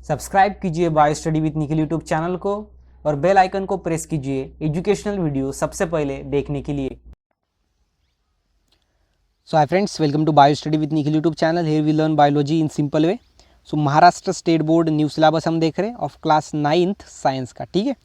Subscribe कीजिए bio study with Nikhil YouTube channel को और बेल आइकन को प्रेस कीजिए एजुकेशनल वीडियो सबसे पहले देखने के लिए। So hi friends, welcome to Bio Study with Nikhil YouTube channel. Here we learn biology in simple way. So Maharashtra state board new syllabus हम देख रहे हैं ऑफ क्लास 9th साइंस का, ठीक है।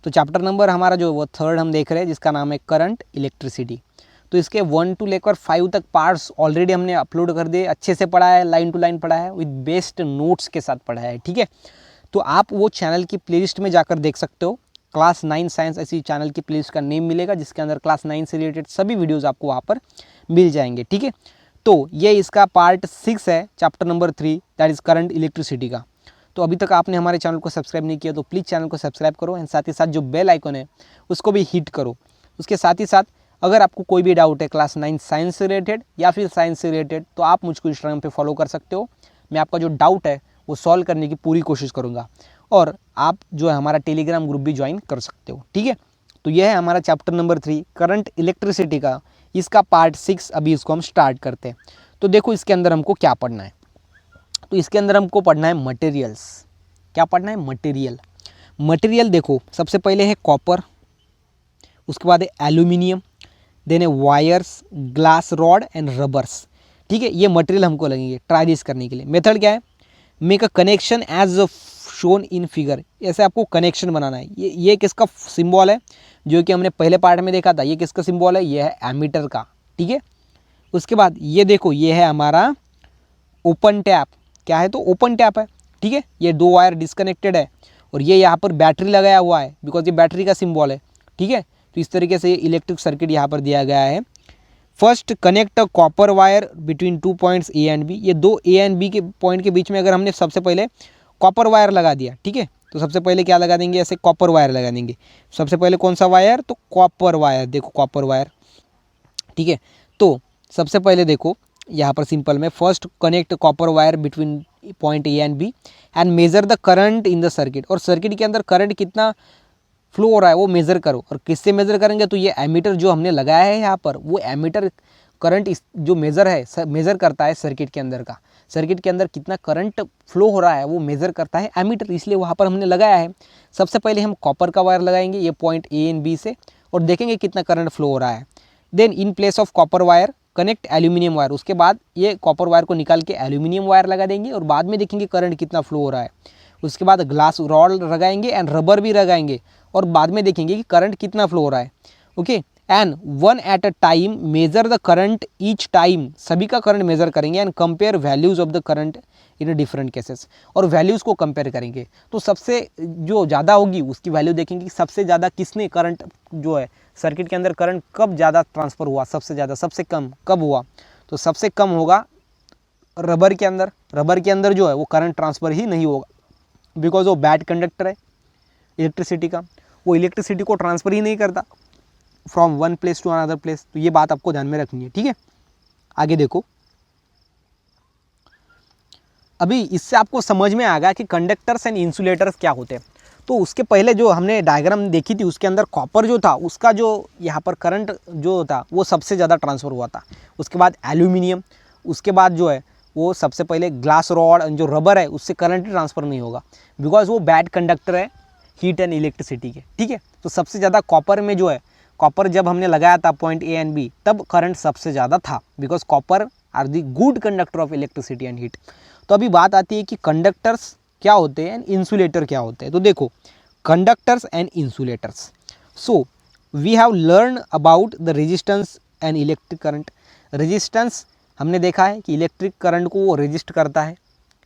तो चैप्टर नंबर हमारा जो वो 3rd हम देख रहे हैं जिसका नाम है करंट इलेक्ट्रिसिटी। तो इसके 1 to लेकर 5 तक पार्ट्स ऑलरेडी हमने अपलोड कर दिए, अच्छे से पढ़ा है, लाइन टू लाइन पढ़ा है, विद बेस्ट नोट्स के साथ पढ़ा है, ठीक है। तो आप वो चैनल की प्लेलिस्ट में जाकर देख सकते हो। क्लास 9 साइंस ऐसी चैनल की प्लेलिस्ट का नेम मिलेगा जिसके अंदर क्लास 9 से रिलेटेड सभी वीडियोज़ आपको वहाँ पर मिल जाएंगे, ठीक है। तो ये इसका पार्ट 6 है, chapter number 3 that is current electricity का। तो अभी तक आपने हमारे चैनल को सब्सक्राइब नहीं किया तो प्लीज़ चैनल को सब्सक्राइब करो एंड साथ ही साथ जो बेल आइकन है उसको भी हिट करो। उसके साथ ही साथ अगर आपको कोई भी डाउट है क्लास 9 साइंस से रिलेटेड या फिर साइंस से रिलेटेड तो आप मुझको इंस्टाग्राम पे फॉलो कर सकते हो। मैं आपका जो डाउट है वो सॉल्व करने की पूरी कोशिश करूँगा और आप जो है हमारा टेलीग्राम ग्रुप भी ज्वाइन कर सकते हो, ठीक है। तो यह है हमारा चैप्टर नंबर 3 करंट इलेक्ट्रिसिटी का, इसका पार्ट 6 अभी इसको हम स्टार्ट करते हैं। तो देखो इसके अंदर हमको क्या पढ़ना है। तो इसके अंदर हमको पढ़ना है मटेरियल्स। क्या पढ़ना है? मटेरियल। मटेरियल देखो सबसे पहले है कॉपर, उसके बाद है एल्यूमिनियम, देन है wires, glass rod and rubbers, ठीक है। ये मटेरियल हमको लगेंगे ट्राई दिस करने के लिए। मेथड क्या है? Make a connection as shown in figure. ऐसे आपको कनेक्शन बनाना है। ये किसका सिंबल है जो कि हमने पहले पार्ट में देखा था? ये किसका सिंबल है? ये है एमीटर का, ठीक है। उसके बाद ये देखो ये है हमारा ओपन टैप। क्या है? तो ओपन टैप है, ठीक है। ये 2 वायर डिस्कनेक्टेड है और ये यहाँ पर बैटरी लगाया हुआ है बिकॉज ये बैटरी का सिंबल है, ठीक है। तो इस तरीके से ये इलेक्ट्रिक सर्किट यहाँ पर दिया गया है। First connect a copper wire between 2 points A and B. ये 2 ए एंड बी के पॉइंट के बीच में अगर हमने सबसे पहले कॉपर वायर लगा दिया, ठीक है। तो सबसे पहले क्या लगा देंगे? ऐसे कॉपर वायर लगा देंगे। सबसे पहले कौन सा वायर? तो कॉपर वायर। देखो कॉपर वायर, ठीक है। तो सबसे पहले देखो यहाँ पर सिंपल में first connect copper wire between point A and B and measure the current in the circuit. और सर्किट के अंदर करंट कितना फ्लो हो रहा है वो मेज़र करो। और किससे मेज़र करेंगे? तो ये एमीटर जो हमने लगाया है यहाँ पर, वो एमीटर करंट जो मेज़र करता है सर्किट के अंदर का। सर्किट के अंदर कितना करंट फ्लो हो रहा है वो मेज़र करता है एमीटर, इसलिए वहाँ पर हमने लगाया है। सबसे पहले हम कॉपर का वायर लगाएंगे ये पॉइंट ए एंड बी से और देखेंगे कितना करंट फ्लो हो रहा है। Then in place of copper wire connect aluminium wire. उसके बाद ये कॉपर वायर को निकाल के एल्यूमिनियम वायर लगा देंगे और बाद में देखेंगे करंट कितना फ्लो हो रहा है। उसके बाद ग्लास रॉड लगाएंगे एंड रबर भी लगाएंगे और बाद में देखेंगे कि करंट कितना फ्लो हो रहा है, okay. And one at a time major the current each time. सभी का करंट मेजर करेंगे and compare values of the current in different cases. और वैल्यूज़ को कंपेयर करेंगे तो सबसे जो ज़्यादा होगी उसकी वैल्यू देखेंगे कि सबसे ज़्यादा किसने करंट जो है सर्किट के अंदर करंट कब ज़्यादा ट्रांसफ़र हुआ, सबसे ज़्यादा, सबसे कम कब हुआ। तो सबसे कम होगा रबर के अंदर। रबर के अंदर जो है वो करंट ट्रांसफ़र ही नहीं होगा बिकॉज वो बैड कंडक्टर है इलेक्ट्रिसिटी का, वो इलेक्ट्रिसिटी को ट्रांसफ़र ही नहीं करता from one place to another place. तो ये बात आपको ध्यान में रखनी है, ठीक है। आगे देखो, अभी इससे आपको समझ में आ गया कि कंडक्टर्स एंड इंसुलेटर्स क्या होते हैं। तो उसके पहले जो हमने डायग्राम देखी थी उसके अंदर कॉपर जो था उसका जो यहाँ पर करंट जो था वो सबसे ज़्यादा ट्रांसफ़र हुआ था। उसके बाद एल्यूमिनियम, उसके बाद जो है वो सबसे पहले ग्लास रॉड, जो रबर है उससे करंट ट्रांसफ़र नहीं होगा बिकॉज वो बैड कंडक्टर है हीट एंड इलेक्ट्रिसिटी के, ठीक है। तो सबसे ज़्यादा कॉपर में जो है, कॉपर जब हमने लगाया था पॉइंट ए एंड बी तब करंट सबसे ज़्यादा था because copper are the good conductor of electricity and heat. तो अभी बात आती है कि कंडक्टर्स क्या होते हैं एंड इंसुलेटर क्या होते हैं। तो देखो conductors and insulators. So we have learn about the resistance and electric current. Resistance हमने देखा है कि इलेक्ट्रिक करंट को वो रेजिस्ट करता है।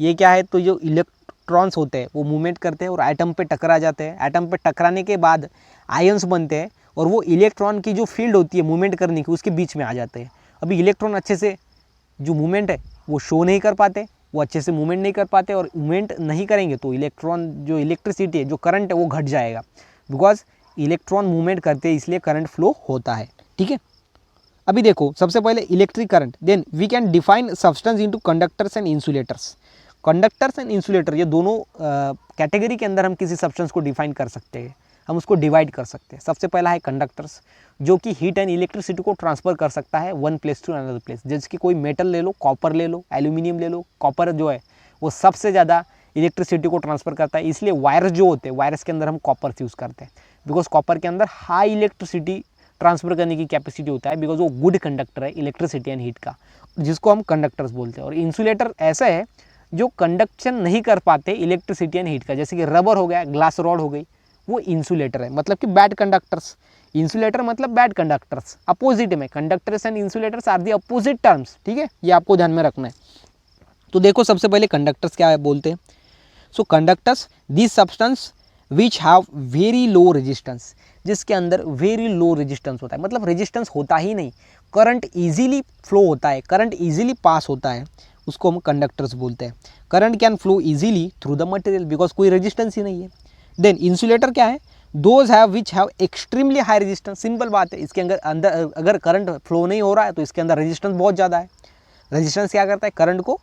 ये क्या है? तो जो इलेक्ट्रॉन्स होते हैं वो मूवमेंट करते हैं और एटम पे टकरा जाते हैं। एटम पे टकराने के बाद आयंस बनते हैं और वो इलेक्ट्रॉन की जो फील्ड होती है मूवमेंट करने की उसके बीच में आ जाते हैं। अभी इलेक्ट्रॉन अच्छे से जो मूवमेंट है वो शो नहीं कर पाते, वो अच्छे से मूवमेंट नहीं कर पाते और मूवमेंट नहीं करेंगे तो इलेक्ट्रॉन जो इलेक्ट्रिसिटी है, जो करंट है वो घट जाएगा बिकॉज इलेक्ट्रॉन मूवमेंट करते हैं इसलिए करंट फ्लो होता है, ठीक है। अभी देखो सबसे पहले electric current, then we can define substance into conductors and insulators. Conductors and insulator ये दोनों कैटेगरी के अंदर हम किसी सब्सटेंस को डिफाइन कर सकते हैं, हम उसको डिवाइड कर सकते हैं। सबसे पहला है कंडक्टर्स जो कि हीट एंड इलेक्ट्रिसिटी को ट्रांसफ़र कर सकता है one place to another place. जैसे कि कोई मेटल ले लो, कॉपर ले लो, एल्यूमिनियम ले लो। कॉपर जो है वो सबसे ज़्यादा इलेक्ट्रिसिटी को ट्रांसफ़र करता है। इसलिए वायर्स जो होते हैं, वायर्स के अंदर हम कॉपर यूज़ करते हैं, बिकॉज कॉपर के अंदर हाई इलेक्ट्रिसिटी ट्रांसफ़र करने की कैपेसिटी होता है, बिकॉज वो गुड कंडक्टर है इलेक्ट्रिसिटी एंड हीट का, जिसको हम कंडक्टर्स बोलते हैं। और इंसुलेटर ऐसा है जो कंडक्शन नहीं कर पाते इलेक्ट्रिसिटी एंड हीट का, जैसे कि रबर हो गया, ग्लास रॉड हो गई, वो इंसुलेटर है, मतलब कि बैड कंडक्टर्स। इंसुलेटर मतलब बैड कंडक्टर्स, अपोजिट में conductors and insulators are the opposite terms, ठीक है, ये आपको ध्यान में रखना है। तो देखो सबसे पहले कंडक्टर्स क्या बोलते हैं। So conductors this substance which have very low resistance, जिसके अंदर वेरी लो रेजिस्टेंस होता है, मतलब रेजिस्टेंस होता ही नहीं, करंट इजीली फ्लो होता है, करंट इजीली पास होता है, उसको हम कंडक्टर्स बोलते हैं। Current can flow easily through the material because कोई रेजिस्टेंस ही नहीं है। देन इंसुलेटर क्या है, those have which have extremely high resistance, simple बात है, इसके अंदर अगर करंट फ्लो नहीं हो रहा है तो इसके अंदर रेजिस्टेंस बहुत ज़्यादा है। रेजिस्टेंस क्या करता है, करंट को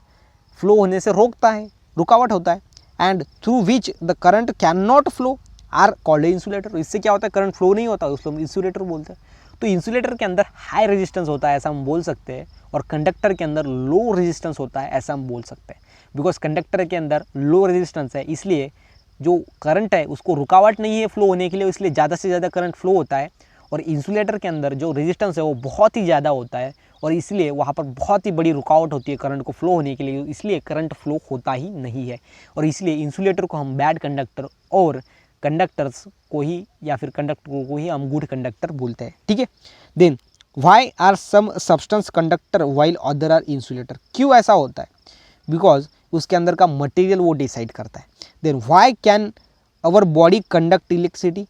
फ्लो होने से रोकता है, रुकावट होता है, and through which the current can not flow are called insulator. इससे क्या होता है, करंट फ्लो नहीं होता, उसको हम इंसुलेटर बोलते हैं। तो इंसुलेटर के अंदर हाई रेजिस्टेंस होता है ऐसा हम बोल सकते हैं, और कंडक्टर के अंदर लो रेजिस्टेंस होता है ऐसा हम बोल सकते हैं। बिकॉज कंडक्टर के अंदर लो रेजिस्टेंस है, इसलिए जो करंट है उसको रुकावट नहीं है फ्लो होने के लिए, इसलिए ज़्यादा से ज़्यादा करंट फ्लो होता है। और इंसुलेटर के अंदर जो रेजिस्टेंस है वो बहुत ही ज़्यादा होता है, और इसलिए वहाँ पर बहुत ही बड़ी रुकावट होती है करंट को फ्लो होने के लिए, इसलिए करंट फ्लो होता ही नहीं है। और इसलिए इंसुलेटर को हम बैड कंडक्टर और कंडक्टर्स को ही या फिर कंडक्टर को ही हम गुड कंडक्टर बोलते हैं, ठीक है। Then why are some substance conductor while other are insulator, क्यों ऐसा होता है, बिकॉज उसके अंदर का मटेरियल वो डिसाइड करता है। Then why can our body conduct electricity,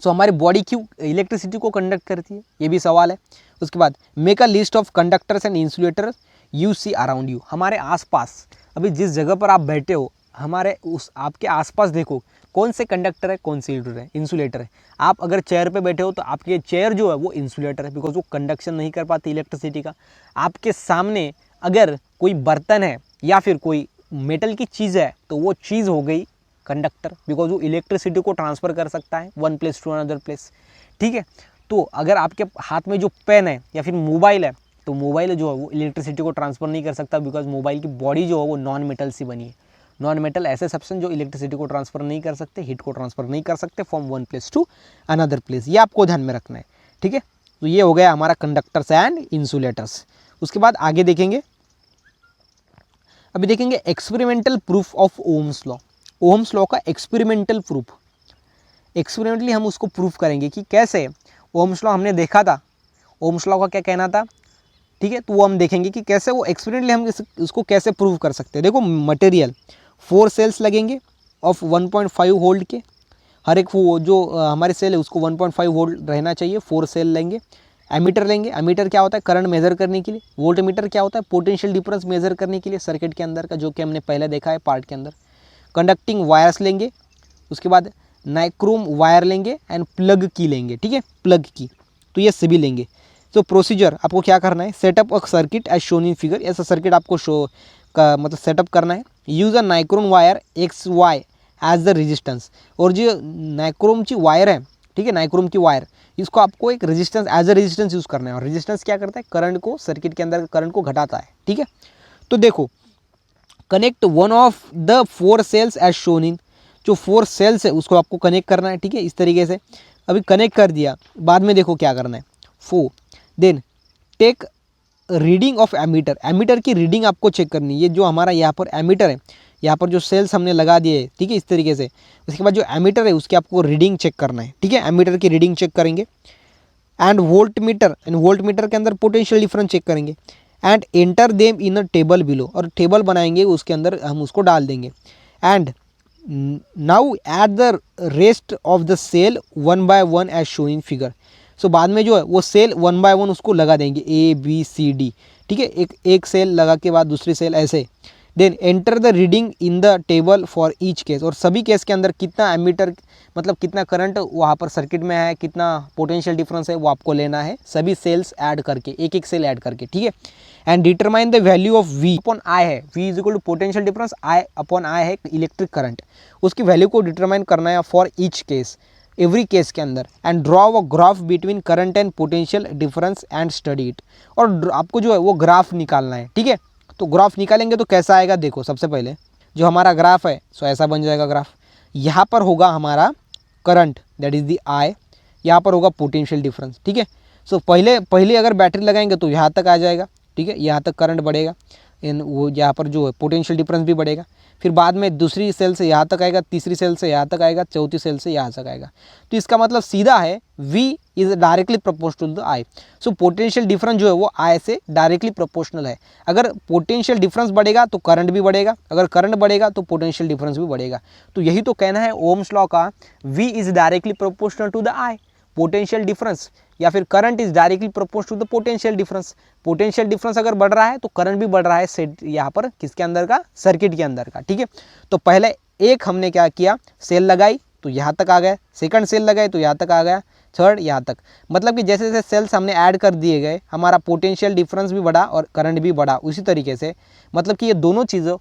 so हमारी बॉडी क्यों इलेक्ट्रिसिटी को कंडक्ट करती है, ये भी सवाल है। उसके बाद make a list of conductors and insulators you see around you, हमारे आसपास अभी जिस जगह पर आप बैठे हो, हमारे उस आपके आसपास देखो कौन से कंडक्टर है, कौन से इंसुलेटर है। आप अगर चेयर पे बैठे हो तो आपके चेयर जो है वो इंसुलेटर है, बिकॉज वो कंडक्शन नहीं कर पाती इलेक्ट्रिसिटी का। आपके सामने अगर कोई बर्तन है या फिर कोई मेटल की चीज़ है तो वो चीज़ हो गई कंडक्टर, बिकॉज वो इलेक्ट्रिसिटी को ट्रांसफ़र कर सकता है one place to another place, ठीक है। तो अगर आपके हाथ में जो पेन है या फिर मोबाइल है, तो मोबाइल जो है वो इलेक्ट्रिसिटी को ट्रांसफ़र नहीं कर सकता, बिकॉज मोबाइल की बॉडी जो है वो नॉन मेटल से बनी है। नॉन मेटल ऐसे सब्सटेंस जो इलेक्ट्रिसिटी को ट्रांसफ़र नहीं कर सकते, हीट को ट्रांसफ़र नहीं कर सकते from one place to another place, ये आपको ध्यान में रखना है, ठीक है। तो ये हो गया हमारा कंडक्टर्स एंड इंसुलेटर्स। उसके बाद आगे देखेंगे, अभी देखेंगे experimental proof of Ohm's law. Ohms law का एक्सपेरिमेंटल प्रूफ, एक्सपेरिमेंटली हम उसको प्रूफ करेंगे कि कैसे। ओम्स लॉ हमने देखा था, ओम्स लॉ का क्या कहना था, ठीक है, तो वो हम देखेंगे कि कैसे वो एक्सपेरिमेंटली हम उसको कैसे प्रूव कर सकते हैं। देखो मटेरियल 4 सेल्स लगेंगे ऑफ 1.5 वोल्ट के, हर एक वो जो हमारे सेल है उसको 1.5 वोल्ट रहना चाहिए, 4 सेल लेंगे। एमीटर लेंगे, एमीटर क्या होता है, करंट मेज़र करने के लिए। वोल्ट मीटर क्या होता है, पोटेंशियल डिफरेंस मेज़र करने के लिए सर्किट के अंदर का, जो कि हमने पहले देखा है पार्ट के अंदर। कंडक्टिंग वायर्स लेंगे, उसके बाद नाइक्रोम वायर लेंगे एंड प्लग की लेंगे, ठीक है, प्लग की, तो ये सभी लेंगे। तो प्रोसीजर आपको क्या करना है, set up a circuit as shown in figure, ऐसा सर्किट आपको शो का मतलब सेटअप करना है। Use a nichrome wire X Y as the resistance, और जो नाइक्रोम की वायर है, ठीक है, नाइक्रोम की वायर, इसको आपको एक resistance as a resistance use करना है। और रेजिस्टेंस क्या करता है, करंट को, सर्किट के अंदर करंट को घटाता है, ठीक है। तो देखो connect one of the 4 cells as shown in, जो 4 सेल्स है उसको आपको कनेक्ट करना है, ठीक है, इस तरीके से। अभी कनेक्ट कर दिया, बाद में देखो क्या करना है, 4 then take reading of ammeter, ammeter की रीडिंग आपको चेक करनी है। ये जो हमारा यहाँ पर एमीटर है, यहाँ पर जो सेल्स हमने लगा दिए, ठीक है, इस तरीके से। उसके बाद जो एमीटर है उसकी आपको रीडिंग चेक करना है, ठीक है, एमीटर की रीडिंग चेक करेंगे। एंड वोल्ट मीटर के अंदर पोटेंशियल डिफरेंस चेक करेंगे। And enter them in a table below, और टेबल बनाएंगे, उसके अंदर हम उसको डाल देंगे। And now at the rest of the cell 1 by 1 as shown in figure. So बाद में जो है वो सेल 1 by 1 उसको लगा देंगे, A B C D, ठीक है, एक सेल लगा के बाद दूसरी सेल ऐसे। Then enter the reading in the table for each case, और सभी केस के अंदर कितना एमीटर मतलब कितना करंट वहाँ पर सर्किट में है, कितना पोटेंशियल डिफरेंस है, वो आपको लेना है, सभी सेल्स ऐड करके, एक एक सेल ऐड करके, ठीक है। And determine the value of V upon I है, V is equal to potential difference, I upon I है इलेक्ट्रिक करंट, उसकी वैल्यू को डिटरमाइन करना है for each case, every case के अंदर। And draw a graph between current and potential difference and study it, और आपको जो है वो ग्राफ निकालना है, ठीक है। तो ग्राफ निकालेंगे तो कैसा आएगा, देखो सबसे पहले जो हमारा ग्राफ है सो ऐसा बन जाएगा ग्राफ। यहाँ पर होगा हमारा करंट दैट इज़ दी आई, यहाँ पर होगा पोटेंशियल डिफरेंस, ठीक है। सो पहले अगर बैटरी लगाएंगे तो यहाँ तक आ जाएगा, ठीक है, यहाँ तक करंट बढ़ेगा, वो यहाँ पर जो है पोटेंशियल डिफरेंस भी बढ़ेगा। फिर बाद में दूसरी सेल से यहाँ तक आएगा, तीसरी सेल से यहाँ तक आएगा, चौथी सेल से यहाँ तक आएगा। तो इसका मतलब सीधा है V is directly proportional to I। So potential difference जो है वो I से डायरेक्टली प्रोपोर्शनल है। अगर पोटेंशियल डिफरेंस बढ़ेगा तो करंट भी बढ़ेगा, अगर करंट बढ़ेगा तो पोटेंशियल डिफरेंस भी बढ़ेगा। तो यही तो कहना है ओम्स लॉ का, V is directly proportional to the I। Potential difference या फिर current is directly proportional to the potential difference. Potential difference अगर बढ़ रहा है तो करंट भी बढ़ रहा है सेट यहाँ पर किसके अंदर का, सर्किट के अंदर का, ठीक है। तो पहले एक हमने क्या किया, सेल लगाई तो यहाँ तक आ गया, सेकंड सेल लगाई तो यहाँ तक आ गया, थर्ड यहाँ तक। मतलब कि जैसे जैसे सेल्स हमने ऐड कर दिए गए हमारा पोटेंशियल डिफरेंस भी बढ़ा और करंट भी बढ़ा। उसी तरीके से मतलब कि ये दोनों चीज़ों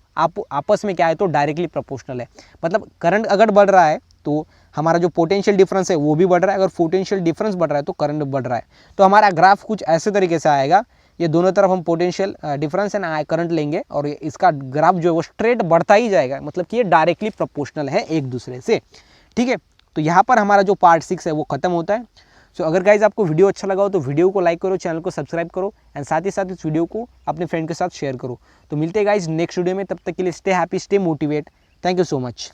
आपस में क्या है तो डायरेक्टली प्रोपोर्शनल है। मतलब करंट अगर बढ़ रहा है तो हमारा जो पोटेंशियल डिफरेंस है वो भी बढ़ रहा है, अगर पोटेंशियल डिफरेंस बढ़ रहा है तो करंट बढ़ रहा है। तो हमारा ग्राफ कुछ ऐसे तरीके से आएगा, ये दोनों तरफ हम पोटेंशियल डिफरेंस एंड करंट लेंगे और इसका ग्राफ जो है वो स्ट्रेट बढ़ता ही जाएगा। मतलब कि ये डायरेक्टली प्रोपोर्शनल है एक दूसरे से, ठीक है। तो यहाँ पर हमारा जो पार्ट 6 है वो खत्म होता है। सो अगर गाइज आपको वीडियो अच्छा लगा हो तो वीडियो को लाइक करो, चैनल को सब्सक्राइब करो एंड साथ ही साथ इस वीडियो को अपने फ्रेंड के साथ शेयर करो। तो मिलते हैं गाइज नेक्स्ट वीडियो में, तब तक के लिए stay happy, stay motivate. Thank you so much.